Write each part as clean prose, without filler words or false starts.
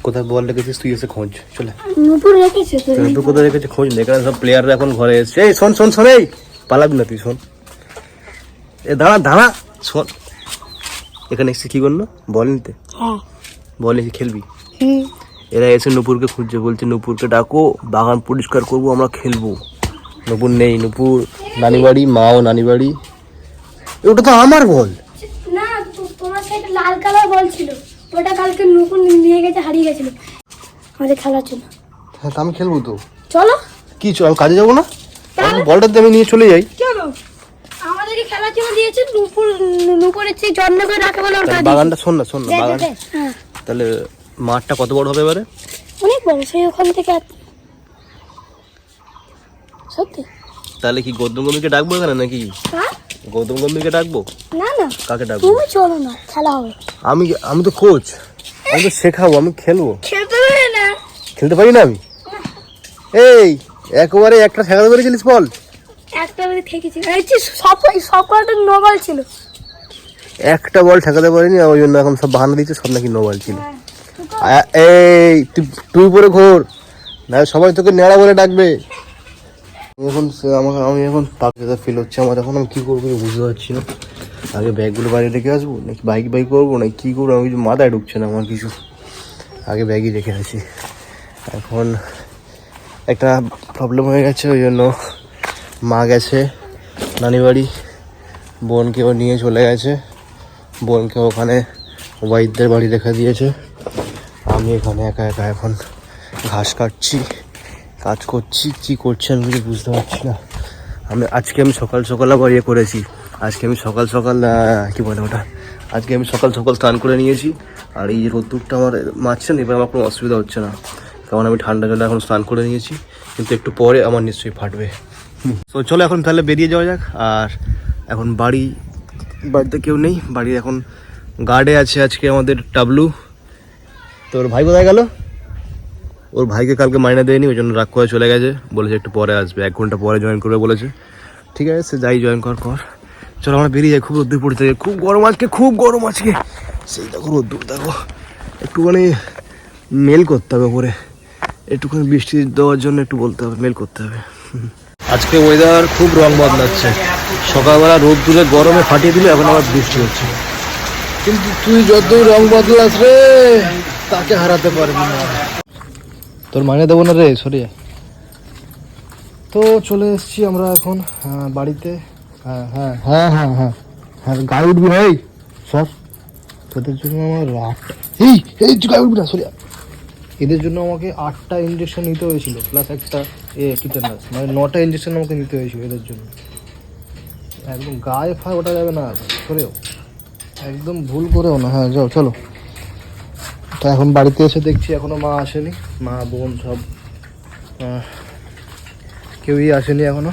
কোথায় বল রেখেছিস তুই এসে খোঁজ চলে। নুপুর রেখেছে তো। নুপুর কোথায় রেখেছে খোঁজ নেই, এখানে সব প্লেয়াররা এখন ঘরে এসছে। এই শোন শোন শোন, এই পালাবি না তুই, শোন এ দাঁড়া দাঁড়া শোন। এখানে এসে কি করলো বল নিতে? হ্যাঁ বল এসে খেলবি? এরা এসে নুপুরকে খুঁজছে, বলছে নুপুরকে ডাকো, বাগান পরিষ্কার করবো, আমরা খেলবো। নুপুর নেই, নুপুর নানি বাড়ি, মাও নানি বাড়ি। ওটা তো আমার বল না, তোমার সাইডে লাল কালার বল ছিল, ওটা কালকে নুপুর নিয়ে গেছে, হারিয়ে গেছিল, আমাদের খেলার জন্য। হ্যাঁ আমি খেলবো তো, চলো। কি চল কাজে যাবো না? বলটা দিয়ে আমি নিয়ে চলে যাই। কেন? আমাদেরকে খেলার জন্য দিয়েছে, নুপুরের চেয়ে যত্ন করে রাখে বলে ওটা বাগানটা শোন না শোন না, বাগান হ্যাঁ। তাহলে মাঠটা কত বড় হবে এবারে? অনেক বড়, সেই ওখান থেকে সত্যি। তাহলে কি গৌতম গম্ভীরকে ডাকবো এখানে নাকি? হ্যাঁ গৌতম গম্ভীরকে ডাকবো? না না, কাকে ডাকবো? তুমি চলো না, খেলা হবে। আমি তো কোচ, আমি তো শেখাবো, আমি খেলবো। খেলতে পারে না, খেলতে পারি না আমি? এই একবারে একটা ঠেকাতে পেরেছিলিস বল? একটা বারে থেকেছি, সব কটা নোবল ছিল। একটা বল ঠেকাতে পারিনি, ওই জন্য এখন সব বাহানা দিচ্ছে সব নাকি নোবল ছিল। এই তুই পরে ঘোর না, সবাই তোকে নেড়া বলে ডাকবে। আমি এখন পাখিটা ফিল হচ্ছে আমার, এখন আমি কি করবো বুঝতে পারছি না। আগে ব্যাগগুলো বাইরে রেখে আসবো নাকি বাইক করবো নাকি কী করবো, আমি কিছু মাথায় ঢুকছে না আমার কিছু। আগে ব্যাগই রেখে আসি। এখন একটা প্রবলেম হয়ে গেছে, ওই জন্য মা গেছে নানি বাড়ি, বোনকেও নিয়ে চলে গেছে, বোনকে ওখানে ওয়াইদদের বাড়ি রেখে দিয়েছে। আমি এখানে একা একা এখন ঘাস কাটছি, কাজ করছি, কি করছি আমি কিছু বুঝতে পারছি না। আজকে আমি সকাল সকাল আবার ইয়ে করেছি, আজকে আমি সকাল সকাল কী বলে ওটা, আজকে আমি সকাল সকাল স্নান করে নিয়েছি। আর এই রোদ্দুরটা আমার মারছে না, এবার আমার কোনো অসুবিধা হচ্ছে না, কারণ আমি ঠান্ডা জলে এখন স্নান করে নিয়েছি, কিন্তু একটু পরে আমার নিশ্চয়ই ফাটবে। তো চলো এখন তাহলে বেরিয়ে যাওয়া যাক। আর এখন বাড়িতে কেউ নেই, বাড়ি এখন গার্ডে আছে আজকে আমাদের টাবলু। তো ওর ভাই কোথায় গেল? ওর ভাইকে কালকে মাইনে দেয়নি, ওই জন্য রাগ করে চলে গেছে, বলেছে একটু পরে আসবে, 1 ঘন্টা পরে জয়েন করবে বলেছে। ঠিক আছে সে যাই, জয়েন কর। চলো আমরা বেরিয়ে যাই, খুব রোদ্দুর পড়তে, খুব গরম আজকে, খুব গরম আজকে। সেই দেখো রোদ্দুর দেখো, একটুখানি মেল করতে হবে ওপরে, একটুখানি বৃষ্টি দেওয়ার জন্য একটু বলতে হবে, মেল করতে হবে। আজকে ওয়েদার খুব রং বদলাচ্ছে, সকালবেলা রোদ্দুরে গরমে ফাটিয়ে দিলে, এখন আবার বৃষ্টি হচ্ছে। কিন্তু তুই যতই রং বদলাস রে, তাকে হারাতে পারবি না। তোর মাইনে দেবো না রে, সরিয়ে। তো চলে এসেছি আমরা এখন বাড়িতে। হ্যাঁ গায়ে উঠবি না, এই সব তোদের জন্য আমার 8টা গায়ে উঠবি না, সরিয়া। এদের জন্য আমাকে 8টা ইঞ্জেকশন নিতে হয়েছিল, প্লাস একটা টিটেনাস, মানে 9টা ইঞ্জেকশন আমাকে নিতে হয়েছিল এদের জন্য। একদম গায়ে ফায় ওঠা যাবে না, করেও একদম ভুল করেও না। হ্যাঁ যাও চলো। তো এখন বাড়িতে এসে দেখছি এখনো মা আসেনি, মা বোন সব কেউই আসেনি এখনো।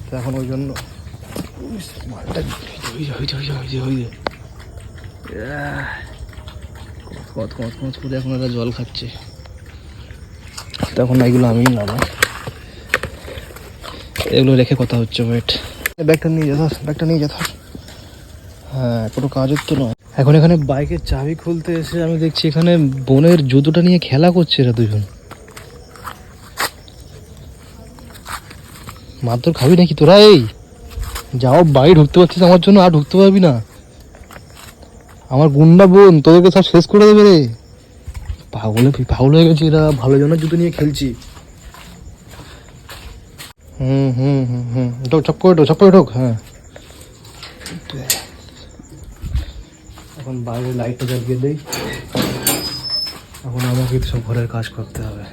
তো এখন ওই জন্য করে এখন এরা জল খাচ্ছে, তখন এগুলো আমি নামাই, এগুলো রেখে কথা হচ্ছে। ওয়েট, ব্যাগটা নিয়ে যেত। হ্যাঁ কোনো কাজের তো নয়। এখন এখানে বাইকের চাবি খুলতে এসে আমি দেখছি এখানে বোনের জুতোটা নিয়ে খেলা করছে এরা দুজন। মারধর খাবি নাকি তোরা? এই যাও, বাড়ি ঢুকতে পারছিস আমার জন্য, আর ঢুকতে পারবি না। আমার গুন্ডা বোন তোদেরকে সব শেষ করে দেবে রে। পাগল হয়ে গেছে এরা, ভালো জনের জুতো নিয়ে খেলছি। চপ্পল ঢোক। হ্যাঁ এখন বাইরে লাইটটা জ্বালিয়ে দেই, এখন আমাকে সব ঘরের কাজ করতে হবে।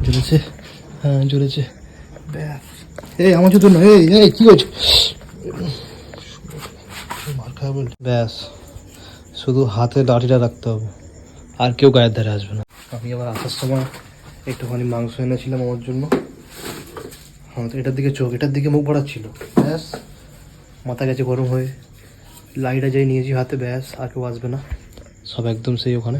জ্বলেছে? হ্যাঁ জ্বলেছে। এই আমার জুতো না, এই কি হচ্ছে? ব্যাস, শুধু হাতে লাঠিটা রাখতে হবে, আর কেউ গায়ের ধারে আসবে না। আমি আবার আসার সময় একটুখানি মাংস এনেছিলাম আমার জন্য। হ্যাঁ তো এটার দিকে মুখ বাড়াচ্ছিল, ব্যাস মাথা গেছে গরম হয়ে। লাইটটা যাই নিয়েছি হাতে, ব্যাস আর কেউ আসবে না, সব একদম সেই ওখানে।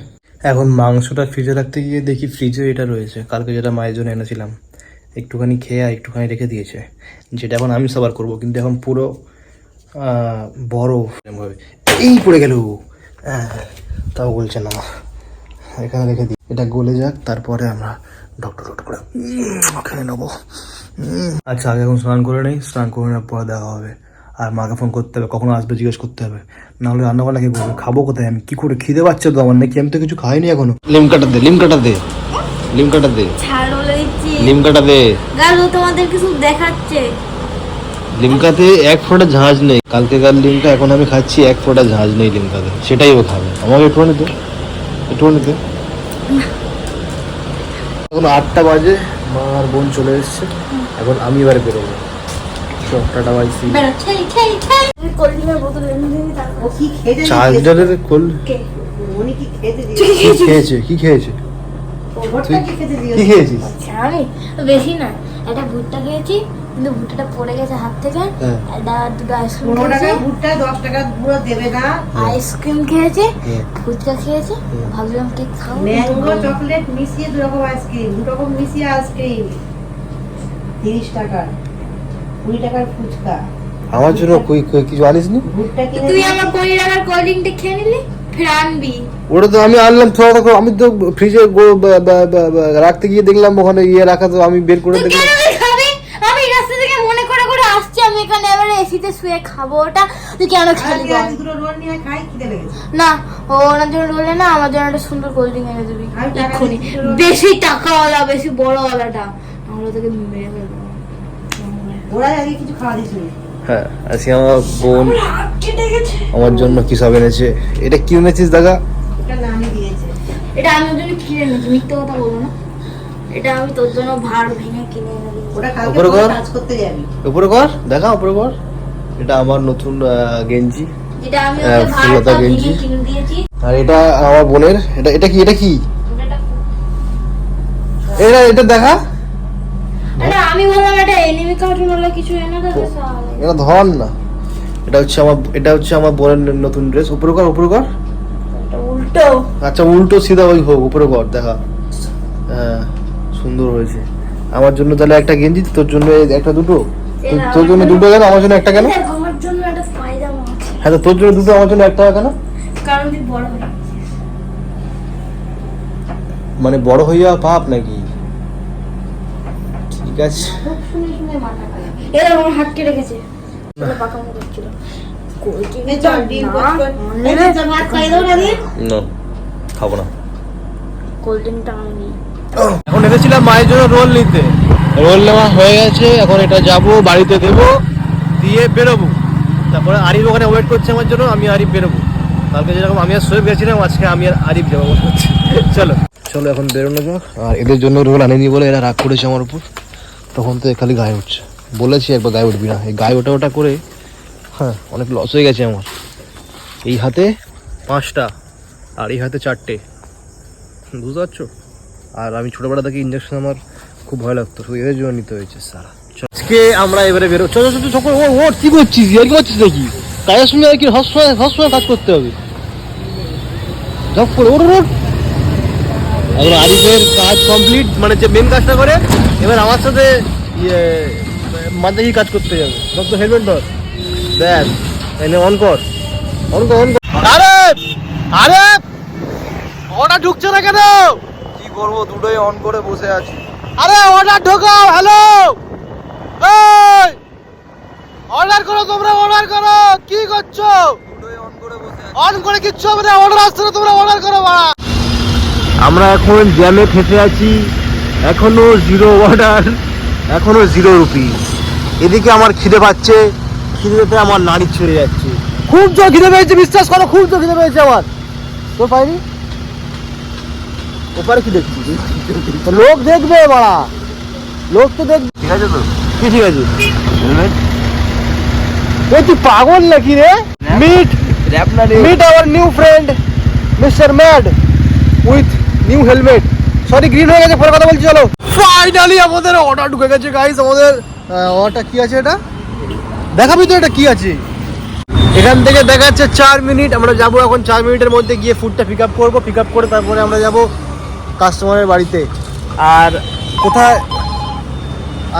এখন মাংসটা ফ্রিজে রাখতে গিয়ে দেখি ফ্রিজে এটা রয়েছে, কালকে যেটা মায়ের জন্য এনেছিলাম, একটুখানি খেয়ে আর একটুখানি রেখে দিয়েছে, যেটা এখন আমি সবার করবো, কিন্তু এখন পুরো বড় এই পড়ে গেল। তাও বলছে না, এখানে রেখে দিই, এটা গলে যাক, তারপরে আমরা ডক্টর করে ওখানে নেবো। আচ্ছা আগে এখন স্নান করে নেই, স্নান করে নেওয়ার পরে দেখা হবে। আর মাকে ফোন করতে হবে, কখনো আসবে জিজ্ঞেস করতে হবে, নাহলে রান্নাবান্না কি করবে, খাবো কোথায় আমি, কি করে, খিদে পাচ্ছে তো আমার নাকি, আমি তো কিছু খাইনি এখনো। লিমকাটা দে, লিমকাটা দে, লিমকাটা দে, ছাড় বলে দিচ্ছি লিমকাটা দে। গালু তোমাদের কিছু দেখাচ্ছে। লিমকাতে এক ফোঁটা ঝাঁঝ নেই, কালকেকার লিমকা এখন আমি খাচ্ছি, এক ফোঁটা ঝাঁঝ নেই লিমকাতে, সেটাই ও খাবে। আমাকে একটুখানি দে, একটুখানি দে। এখন 8টা বাজে, মা আর বোন চলে এসছে, এখন আমি এবারে বেরোবো। Tata bye, see. কোল্ড ড্রিঙ্কের বোতল এনে দিবি তারপর। ও কি খেতে চার্জারের কোল কে? উনি কি খেতে কি দিয়েছে? খেয়েছে, কি খেয়েছে, ওটা কি খেতে কি দিয়েছে? খেয়েছিস? আচ্ছা, আমি বেশি না, একটা ভুট্টা খেয়েছি, কিন্তু ভুট্টাটা পড়ে গেছে হাত থেকে। হ্যাঁ। একটা দুটো আইসক্রিম 15 খেয়েছি, টাকা ভুট্টা 10 টাকা গুঁড়ো দেবে না। আইসক্রিম খেয়েছি, হ্যাঁ। ফুচকা খেয়েছি, ভাবলাম কেক খাবো। ম্যাঙ্গো চকলেট মিশিয়ে 2 রকম আইসক্রিম, 2 রকম মিশিয়ে আইসক্রিম 30 টাকা, 20 টাকার ফুচকা। আমার জন্য কিছু আনিস নি? ভুট্টা কিনে তুই আমার 20 টাকার কোল্ড ড্রিঙ্কটা খেয়ে নিলি, ফের আনবি। ওটা তো আমি আনলাম, থোড়া করে, আমি তো ফ্রিজে রাখতে গিয়ে দেখলাম ওখানে ইয়ে রাখা, তো আমি বের করে তুই দেখলাম। কেন খাবি? আমি রাস্তা থেকে মনে করে করে আসছি, আমি এখানে এবার এসিতে শুয়ে খাবো ওটা, তুই কেন খালি বল? আজকে দুটো রোল নিয়ে খাই, খিদে লেগেছে। না, ও ওনার জন্য বললে না, আমার জন্য একটা সুন্দর কোল্ড ড্রিঙ্ক এনে দিবি আমি টাকা এক্ষুনি, দিচ্ছি, রোল। বেশি টাকাওয়ালা, বেশি বড়ওয়ালাটা, আমরা তোকে মেরে ফেলবো। ওরা আগে কিছু খাওয়া দিছিল। হ্যাঁ, আজকে আমার বোন হাত কেটে গেছে। আমার জন্য কি সব এনেছে। এটা কি এনেছিস দাদা? এটা নামই দিয়েছে। এটা আমি ওর জন্য কিনে এনেছি, মিথ্যে কথা বলবো না, এটা আমি তোর জন্য ভাড় ভেঙে কিনে এনে দিয়েছি। ওটা কালকে উপরে কর। কাজ করতে যাবি। উপরে কর, দেখা উপরে কর। এটা আমার নতুন গেঞ্জি, যেটা আমি ওকে ফুলতা ভাড়টা গেঞ্জি। ভেঙে কিনে দিয়েছি। আর এটা আমার বোনের। এটা এটা কি, এটা কি, এটা এটা দেখা, আরে আমি বললাম এটা এনিমি কার্টুন হলো কিছু এনে দেবে সালে। এটা ধর না। এটা হচ্ছে আমার বোনের নতুন ড্রেস। উপরে কর, উপরে কর। এটা উল্টো। আচ্ছা উল্টো সিধা ওই হোক, উপরে কর, দেখা। হ্যাঁ, সুন্দর হয়েছে। আমার জন্য তাহলে একটা গেঞ্জি, তোর জন্য একটা, দুটো। তোর জন্য দুটো কেন, আমার জন্য একটা কেন? দেখ, আমার জন্য একটা পায়জামা আছে, হ্যাঁ, তো তোর জন্য দুটো, আমার জন্য একটা কেন? কারণ তুই বড় হয়ে গেছিস। মানে বড় হইয়া পাপ নাকি? ঠিক আছে। খুব শুনে শুনে মাথা খারাপ। এরা আমার হাত কেটে গেছে, এটা পাকানো করছিল। এই চল, ডিম কষ্ট। এই যে চল, ভাত খাই দাও না দিন। না, খাবো না। কোল্ড ড্রিঙ্কটা আমি এখন এসেছিলাম মায়ের জন্য রোল নিতে, রোল নেওয়া হয়ে গেছে। এখন এটা যাব, বাড়িতে দেবো, দিয়ে বেরোবো। তারপরে আরিফ ওখানে ওয়েট করছে আমার জন্য, আমি আরিফ বেরোবো। কালকে যেরকম আমি আর সোয়েব গেছিলাম, আজকে আমি আর আরিফ যাবো। চলো চলো এখন বেরোনো যাক। আর এদের জন্য রোল আনেনি বলে এরা রাগ করেছে আমার উপর, তখন তো খালি গায়ে উঠছে। বলেছি একবার গায়ে উঠবি না, এই গায়ে ওটা করে হ্যাঁ অনেক লস হয়ে গেছে আমার। এই হাতে 5টা আর এই হাতে 4টে, বুঝতে পারছো? আর আমি ছোটবেলা থেকে ইঞ্জেকশন আমার খুব ভয় লাগতো, শুধু এদের জন্য নিতে হয়েছে সারা। আজকে আমরা এবারে বেরো, চলো চলো চলো, ও কি করছিস, আর কি করছিস নাকি? কাজের সঙ্গে আর কি সবসময় কাজ করতে হবে, জব করে ওর ওর। এখন আরিফের কাজ কমপ্লিট, মানে যে মেন কাজটা করে, এবার আমার সাথে মাঝে কাজ করতে যাবে। সব তো হেলমেট ধর, দেখ তাহলে অন কর, অন কর, অন কর। আরে আরে ওটা ঢুকছে না কেন? কি করবো, দুটোই অন করে বসে আছি। আরে অর্ডার ঢোকাও, হ্যালো, এই অর্ডার করো, তোমরা অর্ডার করো। কি করছো? দুটোই অন করে বসে আছি। অন করে কিচ্ছু হবে না, অর্ডার আসছে না, তোমরা অর্ডার করো। আমরা এখন জ্যামে ফেসে আছি, এখনো 0 অর্ডার, এখনো 0 রুপি। এদিকে আমার খিদে পাচ্ছে, খিদেতে আমার নাড়ি ছেড়ে যাচ্ছে। খুব জোর খিদে পেয়েছে, বিশ্বাস করো, খুব জোর খিদে পেয়েছে আমার। তো পাইনি ওপারে কি দেখছিস? লোক দেখবে বাড়া, লোক তো দেখবে। ঠিক আছে তো, কি ঠিক আছে? তুই পাগল নাকি রে? Meet our new friend mister mad with new helmet. Sorry, green হয়ে গেছে, পরে কথা বলছি। চলো, ফাইনালি আমাদের অর্ডার ঢুকে গেছে গাইস। আমাদের অর্ডারটা কি আছে, এটা দেখাবি তো, এটা কি আছে? এখান থেকে দেখাচ্ছে 4 মিনিট। আমরা যাবো এখন 4 মিনিটের মধ্যে গিয়ে ফুডটা পিক আপ করবো। পিক আপ করে তারপরে আমরা যাব কাস্টমারের বাড়িতে। আর কোথায়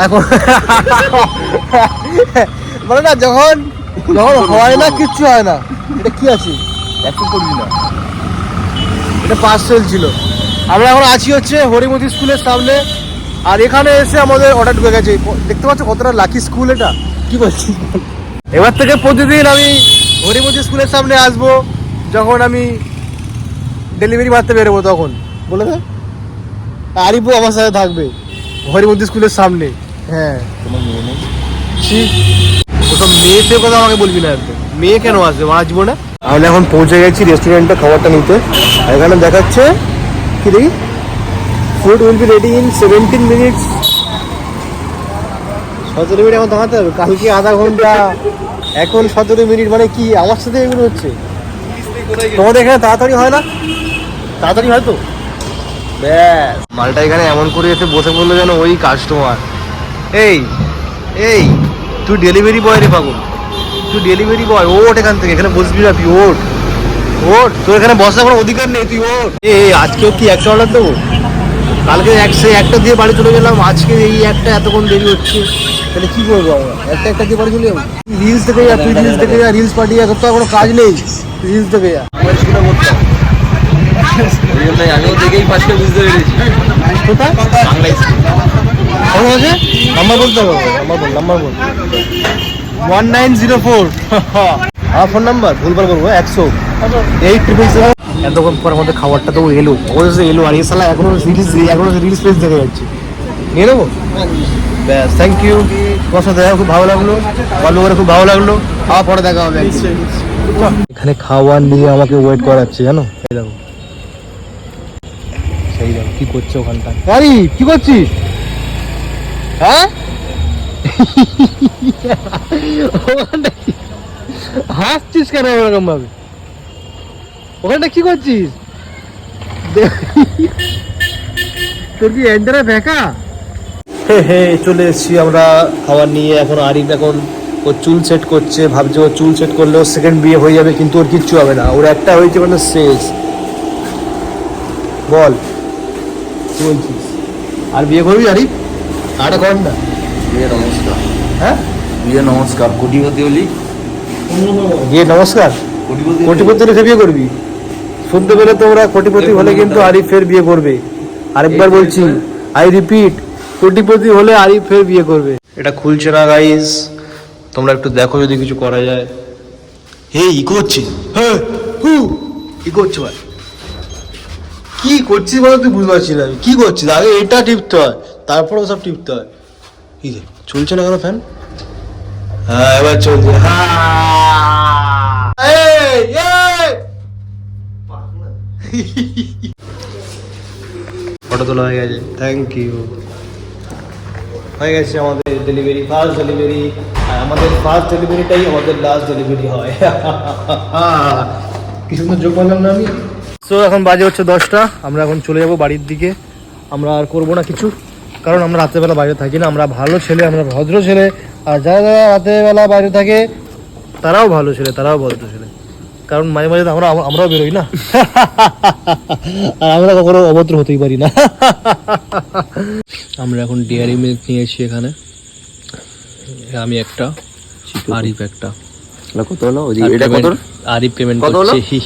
এখন বলে না, যখন হয় না, কিচ্ছু হয় না। এটা কি আছে? অ্যাকশন করবি না, এটা পার্সেল ছিল। আমরা এখন আছি হচ্ছে হরিমতি স্কুলের সামনে, আর এখানে এসে আমাদের অর্ডার ঢুকে গেছে। দেখতে পাচ্ছ কতটা লাকি স্কুল এটা, কি বলছি। এবার থেকে প্রতিদিন আমি হরিমতি স্কুলের সামনে আসবো, যখন আমি ডেলিভারি মারতে বেরোবো তখন বলে দেয় আরিফও আমার সাথে থাকবে হরিমতি স্কুলের সামনে। হ্যাঁ, তোমার মেয়ে নেই? ঠিক, ওসব মেয়েদের কথা আমাকে বলবি না একদম। মেয়ে কেন আসবে, আসবো না। আমরা এখন পৌঁছে গেছি রেস্টুরেন্টে খাবারটা নিতে। আর এখানে দেখাচ্ছে কি দেখি, food will be ready in 17 minutes. 17 minute এখন দাঁড়াতে হবে, কালকে আধা ঘন্টা, এখন 17 মিনিট, মানে কি আমার সাথে এগুলো হচ্ছে? তোমাদের এখানে তাড়াতাড়ি হয় না? তাড়াতাড়ি হয় তো ব্যাস। মালটা এখানে এমন করে এসে বসে পড়লো যেন ওই কাস্টমার। এই এই তুই ডেলিভারি বয় রে পাগল, তুই ডেলিভারি বয়, ওঠ এখান থেকে, এখানে বসবি না তুই, ওঠ ওঠ, তোর এখানে বসার কোনো অধিকার নেই, তুই ওঠ। আজকেও কি একটা অর্ডার দেবো? কালকে একটা দিয়ে বাড়ি চলে গেলাম, আজকে এই একটা এতক্ষণ দেরি হচ্ছে, তাহলে কি করবো আমরা? একটা দিয়ে বাড়ি চলে যাবো। রিলস দেখে যা, তুই রিলস দেখে যা, রিলস পাঠিয়ে যা, তোর তো কোনো কাজ নেই, রিলস দেখে যা। ওই জন্যই আমিও দেখেই ফার্স্টে বুঝতে পেরেছি। কোথায়? বাংলা স্কুল। কত আছে? নাম্বার বলতে হবে, নাম্বার বল 1904। আমার ফোন নাম্বার ভুলবার বলবো 100-877। এতক্ষণ পর আমাদের খাবারটা তো এলো, অবশ্যই এলো, আর এই সালা এখনো রিলস পেজ দেখে যাচ্ছে। নিয়ে নেবো, ব্যাস। থ্যাংক ইউ, তোমার সাথে দেখা খুব ভালো লাগলো, গল্প করে খুব ভালো লাগলো। আবার পরে দেখা হবে। এখানে খাবার নিয়ে আমাকে ওয়েট করাচ্ছে, জানো? এই দেখো, সেই দেখো কি করছে ওখানটা। আরে কি করছিস? হ্যাঁ, হাসছিস কেন এরকম ভাবে? ওখানটা কি করছিস? তোর কি এন্টারে ফেঁকা? চলে এসেছি আমরা খাবার নিয়ে। এখন আরিফ এখন ওর চুল সেট করছে, ভাবছে ওর চুল সেট করলে ওর সেকেন্ড বিয়ে হয়ে যাবে, কিন্তু ওর কিচ্ছু হবে না, ওর একটা হয়েছে মানে শেষ। বল কি বলছিস, আর বিয়ে করবি আরিফ? আরে কর না। বিয়ে নমস্কার। হ্যাঁ, বিয়ে নমস্কার। কোটিপতি হলি? বিয়ে নমস্কার? কোটিপতি রেখে বিয়ে করবি? শুনতে পেলে তোমরা, কোটিপতি হলে কিন্তু আরিফ ফের বিয়ে করবে। আরেকবার বলছি, আই রিপিট, কোটিপতি হলে আরিফ ফের বিয়ে করবে। এটা খুলছে না গাইস, তোমরা একটু দেখো যদি কিছু করা যায়। হে ই করছিস? হ্যাঁ, কি করছো ভাই? কি করছিস বলো, তুই বুঝতে পারছিস না আমি কি করছিস। আগে এটা টিপতে হয়, তারপর সব টিপতে হয়। কি রে, চলছে না কেন ফ্যান? হ্যাঁ, এবার চলছে। ফটো তোলা হয়ে গেছে, থ্যাংক ইউ। হয়ে গেছে আমাদের ডেলিভারি, ফার্স্ট ডেলিভারি। আর আমাদের ফার্স্ট ডেলিভারিটাই আমাদের লাস্ট ডেলিভারি হয়। কি সুন্দর যোগ পারলাম না আমি। সো এখন বাজে হচ্ছে 10টা, আমরা এখন চলে যাবো বাড়ির দিকে। আমরা আর করবো না কিছু, কারণ আমরা রাত্রেবেলা বাইরে থাকি না, আমরা ভালো ছেলে, আমরা ভদ্র ছেলে। আর যারা যারা রাত্রেবেলা বাইরে থাকে তারাও ভালো ছেলে, তারাও ভদ্র ছেলে, কারণ মাঝে মাঝে আমরাও বেরোই না। আর আমরা কখনো অভদ্র হতেই পারি না। আমরা এখন ডেয়ারি মিল্ক নিয়েছি এখানে, আমি একটা, আরিফ একটা। কত হলো? এটা কত? আরিফ পেমেন্ট কত হলো? করছে।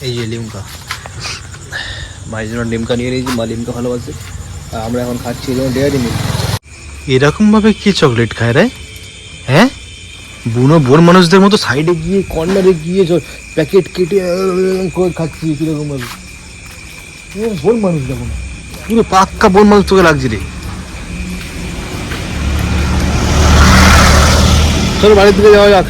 এই যে লিমকা, ভাইয়ের জন্য লিমকা নিয়ে নিয়েছি, মা লিমকা ভালোবাসে। আর আমরা এখন খাচ্ছি ডেয়ারি মিল্ক। এরকম ভাবে কি চকলেট খায় রে? হ্যাঁ, বুনো বোন মানুষদের মতো সাইডে গিয়ে কর্নারে গিয়ে প্যাকেট কেটে খাচ্ছি কিরকম ভাবে। বোন মানুষ দেখো না, পুরো পাক্কা বোন মানুষ তোকে লাগছে রে। চলো বাড়ির দিকে যাওয়া যাক।